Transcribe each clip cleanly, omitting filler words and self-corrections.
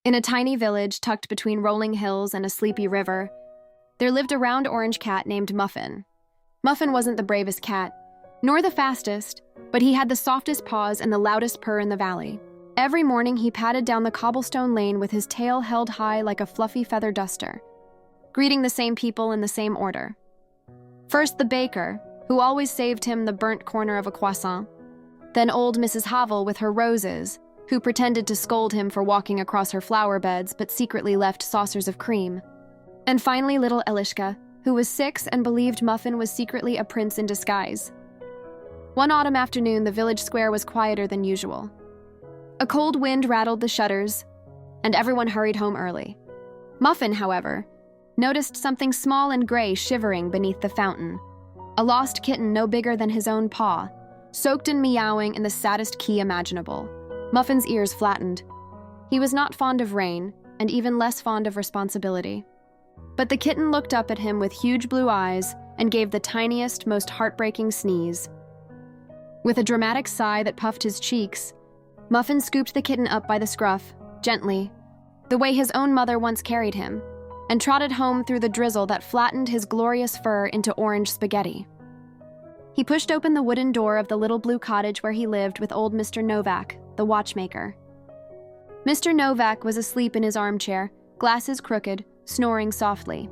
In a tiny village tucked between rolling hills and a sleepy river, there lived a round orange cat named Muffin. Muffin wasn't the bravest cat, nor the fastest, but he had the softest paws and the loudest purr in the valley. Every morning he padded down the cobblestone lane with his tail held high like a fluffy feather duster, greeting the same people in the same order. First the baker, who always saved him the burnt corner of a croissant. Then old Mrs. Havel with her roses, who pretended to scold him for walking across her flower beds but secretly left saucers of cream. And finally little Elishka, who was 6 and believed Muffin was secretly a prince in disguise. One autumn afternoon, the village square was quieter than usual. A cold wind rattled the shutters, and everyone hurried home early. Muffin, however, noticed something small and gray shivering beneath the fountain. A lost kitten no bigger than his own paw, soaked in meowing in the saddest key imaginable. Muffin's ears flattened. He was not fond of rain, and even less fond of responsibility. But the kitten looked up at him with huge blue eyes and gave the tiniest, most heartbreaking sneeze. With a dramatic sigh that puffed his cheeks, Muffin scooped the kitten up by the scruff, gently, the way his own mother once carried him, and trotted home through the drizzle that flattened his glorious fur into orange spaghetti. He pushed open the wooden door of the little blue cottage where he lived with old Mr. Novak, the watchmaker. Mr. Novak was asleep in his armchair, glasses crooked, snoring softly.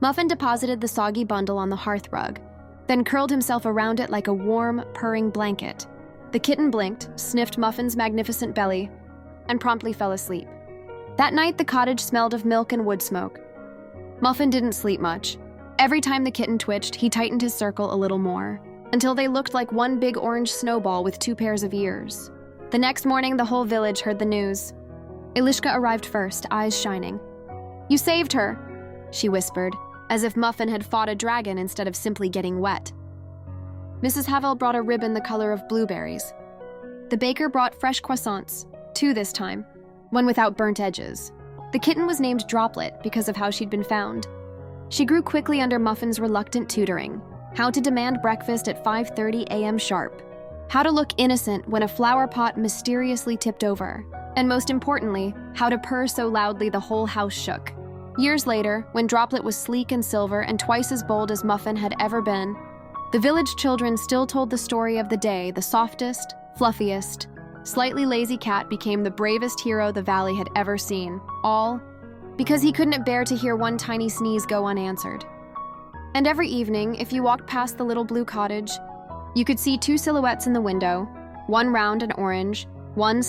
Muffin deposited the soggy bundle on the hearth rug, then curled himself around it like a warm, purring blanket. The kitten blinked, sniffed Muffin's magnificent belly, and promptly fell asleep. That night, the cottage smelled of milk and wood smoke. Muffin didn't sleep much. Every time the kitten twitched, he tightened his circle a little more, until they looked like one big orange snowball with 2 pairs of ears. The next morning, the whole village heard the news. Elishka arrived first, eyes shining. "You saved her," she whispered, as if Muffin had fought a dragon instead of simply getting wet. Mrs. Havel brought a ribbon the color of blueberries. The baker brought fresh croissants, 2 this time, one without burnt edges. The kitten was named Droplet because of how she'd been found. She grew quickly under Muffin's reluctant tutoring. How to demand breakfast at 5:30 a.m. sharp. How to look innocent when a flower pot mysteriously tipped over. And most importantly, how to purr so loudly the whole house shook. Years later, when Droplet was sleek and silver and twice as bold as Muffin had ever been, the village children still told the story of the day the softest, fluffiest, slightly lazy cat became the bravest hero the valley had ever seen, all because he couldn't bear to hear one tiny sneeze go unanswered. And every evening, if you walked past the little blue cottage, you could see 2 silhouettes in the window, one round and orange, one